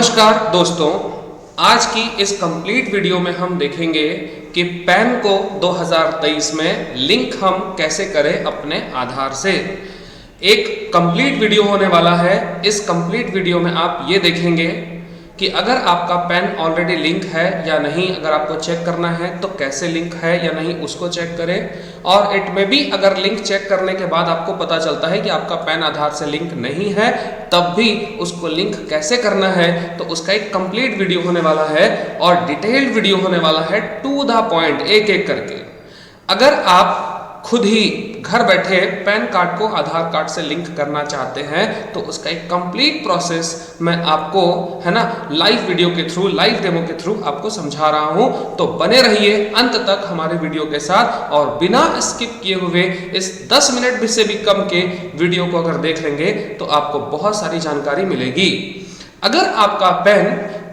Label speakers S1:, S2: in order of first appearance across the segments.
S1: नमस्कार दोस्तों, आज की इस कंप्लीट वीडियो में हम देखेंगे कि पैन को 2023 में लिंक हम कैसे करें अपने आधार से। एक कंप्लीट वीडियो होने वाला है। इस कंप्लीट वीडियो में आप ये देखेंगे कि अगर आपका पैन ऑलरेडी लिंक है या नहीं, अगर आपको चेक करना है तो कैसे लिंक है या नहीं उसको चेक करें। और इट में भी अगर लिंक चेक करने के बाद आपको पता चलता है कि आपका पैन आधार से लिंक नहीं है, तब भी उसको लिंक कैसे करना है तो उसका एक कंप्लीट वीडियो होने वाला है और डिटेल्ड वीडियो होने वाला है, टू द पॉइंट, एक एक करके। अगर आप खुद ही घर बैठे पैन कार्ड को आधार कार्ड से लिंक करना चाहते हैं तो उसका एक कंप्लीट प्रोसेस मैं आपको, है ना, लाइव वीडियो के थ्रू, लाइव डेमो के थ्रू आपको समझा रहा हूं। तो बने रहिए अंत तक हमारे वीडियो के साथ और बिना स्किप किए हुए इस 10 मिनट से भी कम के वीडियो को अगर देख लेंगे तो आपको बहुत सारी जानकारी मिलेगी। अगर आपका पैन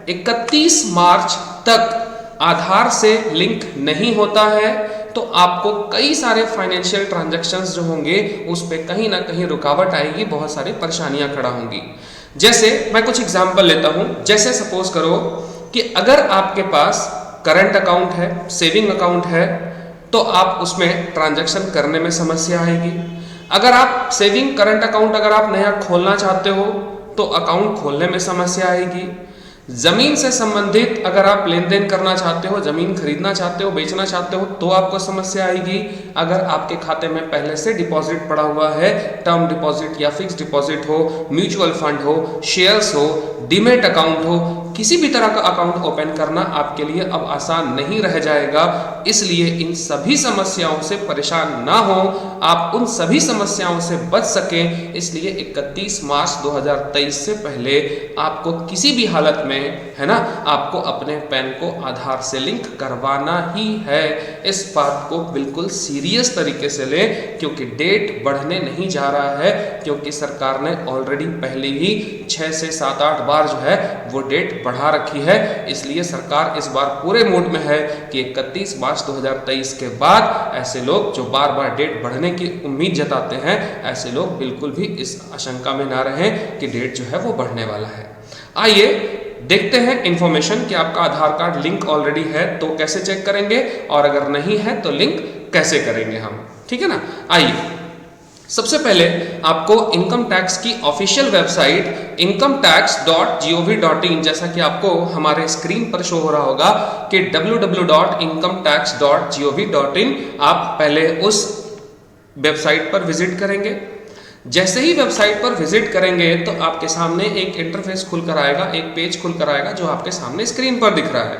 S1: 31 मार्च तक आधार से लिंक नहीं होता है तो आपको कई सारे फाइनेंशियल ट्रांजैक्शंस जो होंगे उस पे कहीं ना कहीं रुकावट आएगी, बहुत सारी परेशानियां खड़ा होंगी। जैसे मैं कुछ एग्जांपल लेता हूं। जैसे सपोज करो कि अगर आपके पास करंट अकाउंट है, सेविंग अकाउंट है, तो आप उसमें ट्रांजैक्शन करने में समस्या आएगी। अगर आप सेविंग करंट अकाउंट अगर आप नया खोलना चाहते हो तो अकाउंट खोलने में समस्या आएगी। जमीन से संबंधित अगर आप लेन देन करना चाहते हो, जमीन खरीदना चाहते हो, बेचना चाहते हो तो आपको समस्या आएगी। अगर आपके खाते में पहले से डिपॉजिट पड़ा हुआ है, टर्म डिपॉजिट या फिक्स डिपॉजिट हो, म्यूचुअल फंड हो, शेयर्स हो, डीमेट अकाउंट हो, किसी भी तरह का अकाउंट ओपन करना आपके लिए अब आसान नहीं रह जाएगा। इसलिए इन सभी समस्याओं से परेशान ना हो, आप उन सभी समस्याओं से बच सकें, इसलिए 31 मार्च 2023 से पहले आपको किसी भी हालत में, है ना, आपको अपने पैन को आधार से लिंक करवाना ही है। इस बात को बिल्कुल सीरियस तरीके से ले, क्योंकि डेट बढ़ने नहीं जा रहा है, क्योंकि सरकार ने ऑलरेडी पहले ही 6 से 7-8 बार जो है वो डेट बढ़ा रखी है। इसलिए सरकार इस बार पूरे मूड में है कि 31 मार्च 2023 के बाद ऐसे लोग जो बार बार डेट बढ़ने की उम्मीद जताते हैं, ऐसे लोग बिल्कुल भी इस आशंका में ना रहें कि डेट जो है वो बढ़ने वाला है। आइए देखते हैं इंफॉर्मेशन कि आपका आधार कार्ड लिंक ऑलरेडी है तो कैसे चेक करेंगे और अगर नहीं है तो लिंक कैसे करेंगे हम, ठीक है ना। आइए सबसे पहले आपको इनकम टैक्स की ऑफिशियल वेबसाइट incometax.gov.in, जैसा कि आपको हमारे स्क्रीन पर शो हो रहा होगा कि www.incometax.gov.in, आप पहले उस वेबसाइट पर विजिट करेंगे। जैसे ही वेबसाइट पर विजिट करेंगे तो आपके सामने एक इंटरफेस खुलकर आएगा, एक पेज खुलकर आएगा जो आपके सामने स्क्रीन पर दिख रहा है।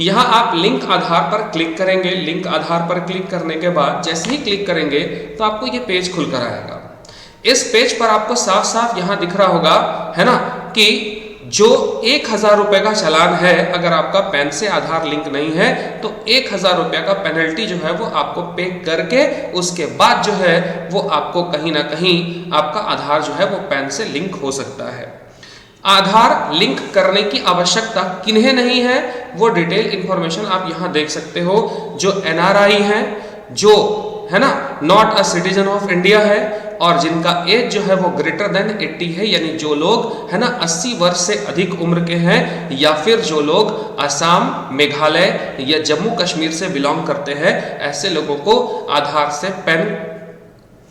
S1: यहाँ आप लिंक आधार पर क्लिक करेंगे। लिंक आधार पर क्लिक करने के बाद जैसे ही क्लिक करेंगे तो आपको ये पेज खुलकर आएगा। इस पेज पर आपको साफ साफ यहाँ दिख रहा होगा, है ना, कि जो 1000 रुपए का चालान है, अगर आपका पैन से आधार लिंक नहीं है तो 1000 रुपया का पेनल्टी जो है वो आपको पे करके उसके बाद जो है वो आपको कहीं ना कहीं आपका आधार जो है वो पैन से लिंक हो सकता है। आधार लिंक करने की आवश्यकता किन्हें नहीं है वो डिटेल इंफॉर्मेशन आप यहां देख सकते हो। जो एनआरआई है, जो, है ना, not a citizen of India है, और जिनका एज जो है वो ग्रेटर देन 80 है, यानी जो लोग, है ना, 80 वर्ष से अधिक उम्र के हैं, या फिर जो लोग असम, मेघालय या जम्मू कश्मीर से बिलोंग करते हैं, ऐसे लोगों को आधार से पैन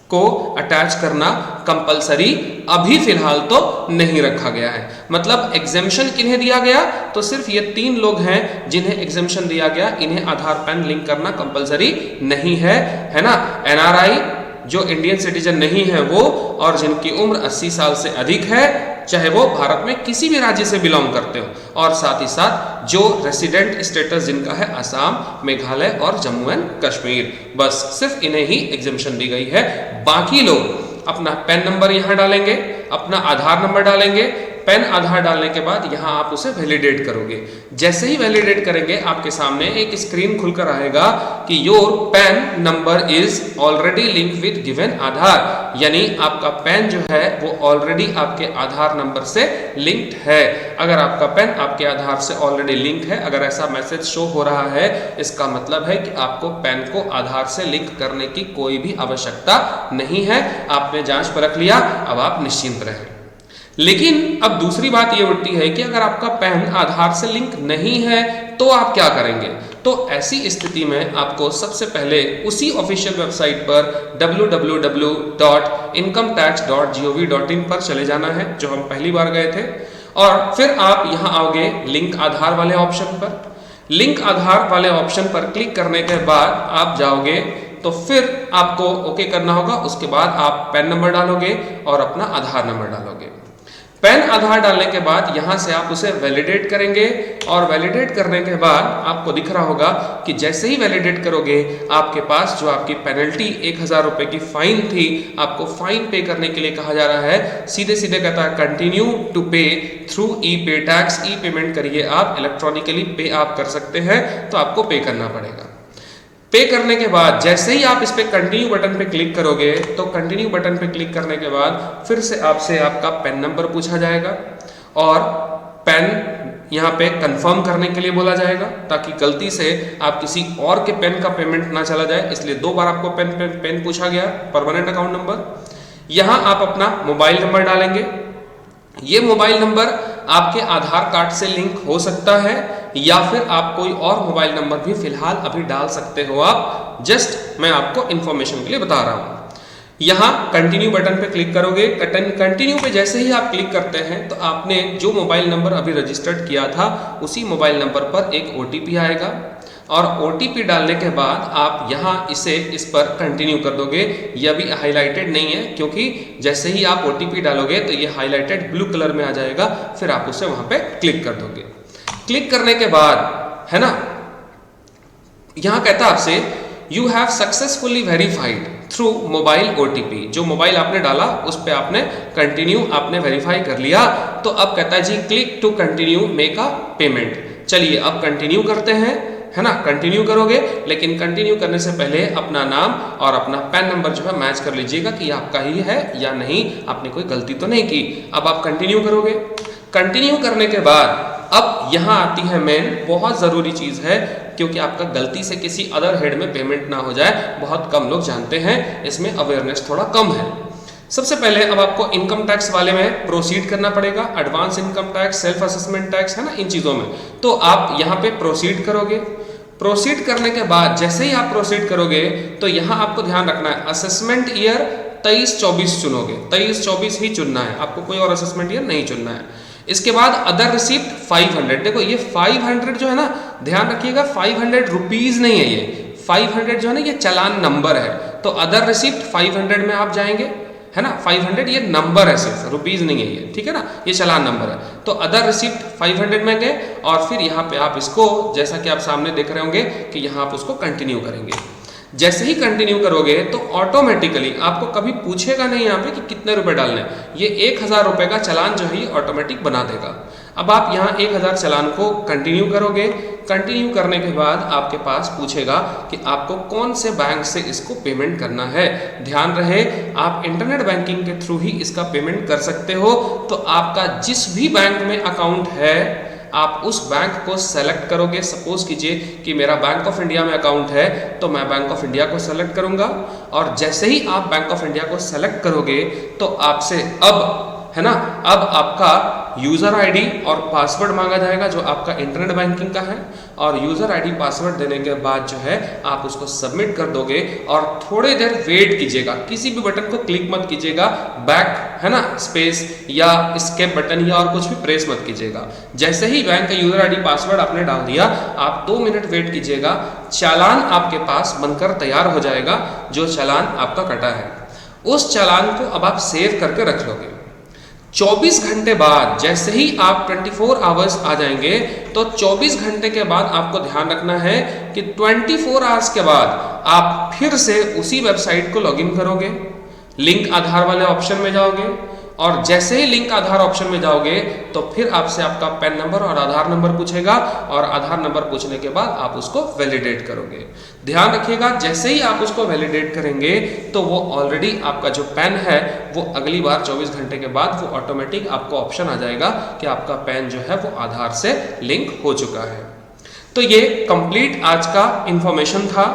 S1: को अटैच करना कंपलसरी अभी फिलहाल तो नहीं रखा गया है। मतलब एग्जेम्पशन किन्हें दिया गया, तो सिर्फ ये 3 लोग हैं जिन्हें एग्जेम्पशन दिया गया, इन्हें आधार पैन लिंक करना कंपलसरी नहीं है ना। एनआरआई, जो इंडियन सिटीजन नहीं है वो, और जिनकी उम्र 80 साल से अधिक है, चाहे वो भारत में किसी भी राज्य से बिलोंग करते हो, और साथ ही साथ जो रेसिडेंट स्टेटस जिनका है असम, मेघालय और जम्मू एंड कश्मीर, बस सिर्फ इन्हें ही एग्जेम्पशन दी गई है। बाकी लोग अपना पैन नंबर यहाँ डालेंगे, अपना आधार नंबर डालेंगे, पैन आधार डालने के बाद यहाँ आप उसे वैलिडेट करोगे। जैसे ही वैलिडेट करेंगे आपके सामने एक स्क्रीन खुलकर आएगा कि your PAN number is already link with given Aadhaar, यानी आपका पैन जो है वो ऑलरेडी आपके आधार नंबर से लिंक्ड है। अगर आपका पैन आपके आधार से ऑलरेडी लिंक है, अगर ऐसा मैसेज शो हो रहा है, इसका मतलब है कि आपको पैन को आधार से लिंक करने की कोई भी आवश्यकता नहीं है। आपने जांच परख लिया, अब आप निश्चिंत रहें। लेकिन अब दूसरी बात ये उठती है कि अगर आपका पैन आधार से लिंक नहीं है तो आप क्या करेंगे। तो ऐसी स्थिति में आपको सबसे पहले उसी ऑफिशियल वेबसाइट पर www.incometax.gov.in पर चले जाना है जो हम पहली बार गए थे, और फिर आप यहाँ आओगे लिंक आधार वाले ऑप्शन पर। लिंक आधार वाले ऑप्शन पर क्लिक करने के बाद आप जाओगे तो फिर आपको ओके करना होगा। उसके बाद आप पैन नंबर डालोगे और अपना आधार नंबर डालोगे। पैन आधार डालने के बाद यहाँ से आप उसे वैलिडेट करेंगे, और वैलिडेट करने के बाद आपको दिख रहा होगा कि जैसे ही वैलिडेट करोगे आपके पास जो आपकी पेनल्टी 1000 रुपए की फाइन थी, आपको फाइन पे करने के लिए कहा जा रहा है। सीधे सीधे कहता है कंटिन्यू टू पे थ्रू ई पे टैक्स। ई पेमेंट करिए, आप इलेक्ट्रॉनिकली पे आप कर सकते हैं, तो आपको पे करना पड़ेगा। पे करने के बाद जैसे ही आप इस पे कंटिन्यू बटन पे क्लिक करोगे तो कंटिन्यू बटन पे क्लिक करने के बाद फिर से आपसे आपका पैन नंबर पूछा जाएगा और पैन यहाँ पे कंफर्म करने के लिए बोला जाएगा, ताकि गलती से आप किसी और के पेन का पेमेंट ना चला जाए। इसलिए 2 बार आपको पेन पूछा गया, परमानेंट अकाउंट नंबर। यहाँ आप अपना मोबाइल नंबर डालेंगे। ये मोबाइल नंबर आपके आधार कार्ड से लिंक हो सकता है या फिर आप कोई और मोबाइल नंबर भी फिलहाल अभी डाल सकते हो आप। जस्ट मैं आपको इंफॉर्मेशन के लिए बता रहा हूँ। यहाँ कंटिन्यू बटन पे क्लिक करोगे। कंटिन्यू पे जैसे ही आप क्लिक करते हैं तो आपने जो मोबाइल नंबर अभी रजिस्टर्ड किया था उसी मोबाइल नंबर पर एक OTP आएगा, और OTP डालने के बाद आप यहाँ इस पर कंटिन्यू कर दोगे। यह भी हाईलाइटेड नहीं है क्योंकि जैसे ही आप OTP डालोगे तो ये हाईलाइटेड ब्लू कलर में आ जाएगा, फिर आप उसे वहां पे क्लिक कर दोगे। क्लिक करने के बाद है ना, यहां कहता है आपसे you have successfully verified through mobile OTP। जो मोबाइल आपने डाला उस पे आपने कंटिन्यू आपने वेरीफाई कर लिया। तो अब कहता है जी click to continue make a payment. चलिए अब कंटिन्यू करते हैं, है ना। कंटिन्यू करोगे, लेकिन कंटिन्यू करने से पहले अपना नाम और अपना पैन नंबर जो है मैच कर लीजिएगा कि आपका ही है या नहीं, आपने कोई गलती तो नहीं की। अब आप कंटिन्यू करोगे। कंटिन्यू करने के बाद अब यहाँ आती है मेन बहुत ज़रूरी चीज़ है, क्योंकि आपका गलती से किसी अदर हेड में पेमेंट ना हो जाए। बहुत कम लोग जानते हैं, इसमें अवेयरनेस थोड़ा कम है। सबसे पहले अब आपको इनकम टैक्स वाले में प्रोसीड करना पड़ेगा। Advance income tax, self assessment tax, है ना, इन चीज़ों में। तो आप यहाँ पे प्रोसीड करोगे। प्रोसीड करने के बाद जैसे ही आप प्रोसीड करोगे तो यहाँ आपको ध्यान रखना है असेसमेंट ईयर 23-24 चुनोगे। 23-24 ही चुनना है, आपको कोई और असेसमेंट ईयर नहीं चुनना है। इसके बाद अदर रिसिप्ट 500। देखो ये 500 जो है ना, ध्यान रखिएगा 500 रुपीज नहीं है, ये 500 जो है ना ये चालान नंबर है। तो अदर रिसिप्ट 500 में आप जाएंगे, है ना। 500 ये नंबर है, सिर्फ रुपीज नहीं है ये, ठीक है ना, ये चालान नंबर है। तो अदर रिसिप्ट 500 में गए, और फिर यहाँ पे आप इसको जैसा कि आप सामने देख रहे होंगे कि यहाँ आप उसको कंटिन्यू करेंगे। जैसे ही कंटिन्यू करोगे तो ऑटोमेटिकली आपको कभी पूछेगा नहीं यहाँ पे कि कितने रुपए डालने हैं। ये 1000 रुपए का चालान जो है ये ऑटोमेटिक बना देगा। अब आप यहाँ 1000 चालान को कंटिन्यू करोगे। कंटिन्यू करने के बाद आपके पास पूछेगा कि आपको कौन से बैंक से इसको पेमेंट करना है। ध्यान रहे आप इंटरनेट बैंकिंग के थ्रू ही इसका पेमेंट कर सकते हो। तो आपका जिस भी बैंक में अकाउंट है आप उस बैंक को सेलेक्ट करोगे। सपोज कीजिए कि मेरा बैंक ऑफ इंडिया में अकाउंट है तो मैं बैंक ऑफ इंडिया को सेलेक्ट करूंगा, और जैसे ही आप बैंक ऑफ इंडिया को सेलेक्ट करोगे तो आपसे अब है ना, अब आपका यूजर आईडी और पासवर्ड मांगा जाएगा जो आपका इंटरनेट बैंकिंग का है। और यूजर आईडी पासवर्ड देने के बाद जो है आप उसको सबमिट कर दोगे, और थोड़ी देर वेट कीजिएगा। किसी भी बटन को क्लिक मत कीजिएगा, बैक है ना स्पेस या एस्केप बटन या और कुछ भी प्रेस मत कीजिएगा। जैसे ही बैंक का यूजर आईडी पासवर्ड आपने डाल दिया, आप 2 मिनट वेट कीजिएगा। चालान आपके पास बनकर तैयार हो जाएगा, जो चालान आपका कटा है। उस चालान को अब आप सेव करके रख लोगे। 24 घंटे बाद जैसे ही आप 24 आवर्स आ जाएंगे तो 24 घंटे के बाद आपको ध्यान रखना है कि 24 आवर्स के बाद आप फिर से उसी वेबसाइट को लॉगिन करोगे, लिंक आधार वाले ऑप्शन में जाओगे, और जैसे ही लिंक आधार ऑप्शन में जाओगे तो फिर आपसे आपका पैन नंबर और आधार नंबर पूछेगा, और आधार नंबर पूछने के बाद आप उसको वैलिडेट करोगे। ध्यान रखिएगा जैसे ही आप उसको वैलिडेट करेंगे तो वो ऑलरेडी आपका जो पैन है वो अगली बार 24 घंटे के बाद वो ऑटोमेटिक आपको ऑप्शन आ जाएगा कि आपका पैन जो है वो आधार से लिंक हो चुका है। तो ये कंप्लीट आज का इंफॉर्मेशन था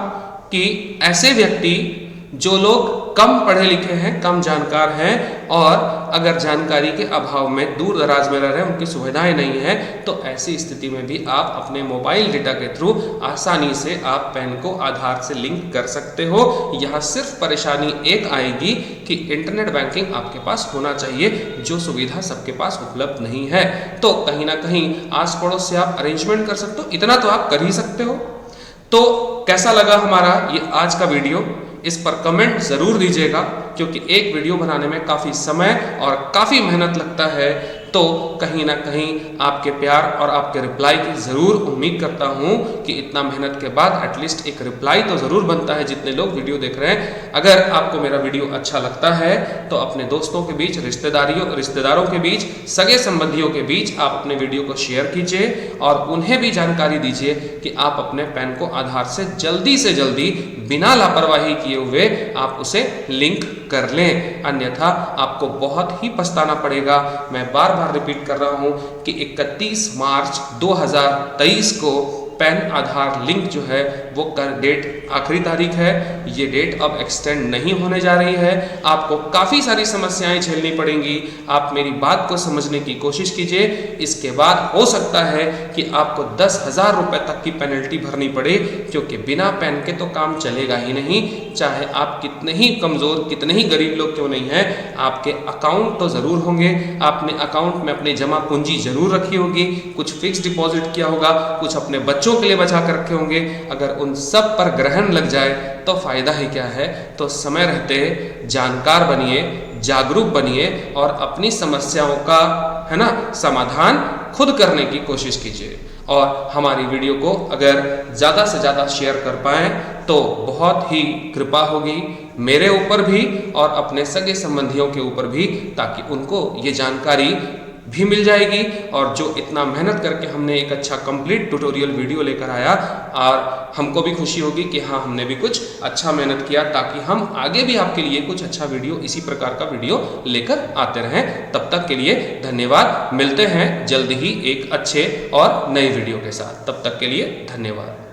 S1: कि ऐसे व्यक्ति जो लोग कम पढ़े लिखे हैं, कम जानकार हैं और अगर जानकारी के अभाव में दूर दराज में रह रहे हैं, उनकी सुविधाएं नहीं है, तो ऐसी स्थिति में भी आप अपने मोबाइल डेटा के थ्रू आसानी से आप पैन को आधार से लिंक कर सकते हो। यहाँ सिर्फ परेशानी एक आएगी कि इंटरनेट बैंकिंग आपके पास होना चाहिए, जो सुविधा सबके पास उपलब्ध नहीं है। तो कहीं ना कहीं आस पड़ोस से आप अरेंजमेंट कर सकते हो, इतना तो आप कर ही सकते हो। तो कैसा लगा हमारा ये आज का वीडियो, इस पर कमेंट जरूर दीजिएगा, क्योंकि एक वीडियो बनाने में काफी समय और काफी मेहनत लगता है। तो कहीं ना कहीं आपके प्यार और आपके रिप्लाई की जरूर उम्मीद करता हूं कि इतना मेहनत के बाद एटलीस्ट एक रिप्लाई तो जरूर बनता है जितने लोग वीडियो देख रहे हैं। अगर आपको मेरा वीडियो अच्छा लगता है तो अपने दोस्तों के बीच, रिश्तेदारों के बीच, सगे संबंधियों के बीच आप अपने वीडियो को शेयर कीजिए और उन्हें भी जानकारी दीजिए कि आप अपने पैन को आधार से जल्दी बिना लापरवाही किए हुए आप उसे लिंक कर लें, अन्यथा आपको बहुत ही पछताना पड़ेगा। मैं बार बार रिपीट कर रहा हूं कि 31 मार्च 2023 को पैन आधार लिंक जो है वो डेट आखिरी तारीख है। ये डेट अब एक्सटेंड नहीं होने जा रही है। आपको काफ़ी सारी समस्याएं झेलनी पड़ेंगी। आप मेरी बात को समझने की कोशिश कीजिए। इसके बाद हो सकता है कि आपको 10,000 रुपये तक की पेनल्टी भरनी पड़े, क्योंकि बिना पैन के तो काम चलेगा ही नहीं। चाहे आप कितने ही कमज़ोर, कितने ही गरीब लोग क्यों नहीं हैं, आपके अकाउंट तो ज़रूर होंगे। आपने अकाउंट में अपनी जमा पूंजी जरूर रखी होगी, कुछ फिक्स डिपॉजिट किया होगा, कुछ अपने बच्चों के लिए बचा कर रखे होंगे। अगर उन सब पर ग्रहण लग जाए तो फायदा ही क्या है। तो समय रहते जानकार बनिए, जागरूक बनिए और अपनी समस्याओं का समाधान खुद करने की कोशिश कीजिए। और हमारी वीडियो को अगर ज़्यादा से ज़्यादा शेयर कर पाएँ तो बहुत ही कृपा होगी मेरे ऊपर भी और अपने सगे संबंधियों के ऊपर भी, ताकि उनको ये जानकारी भी मिल जाएगी। और जो इतना मेहनत करके हमने एक अच्छा कंप्लीट ट्यूटोरियल वीडियो लेकर आया, और हमको भी खुशी होगी कि हाँ, हमने भी कुछ अच्छा मेहनत किया, ताकि हम आगे भी आपके लिए कुछ अच्छा वीडियो, इसी प्रकार का वीडियो लेकर आते रहें। तब तक के लिए धन्यवाद। मिलते हैं जल्द ही एक अच्छे और नए वीडियो के साथ। तब तक के लिए धन्यवाद।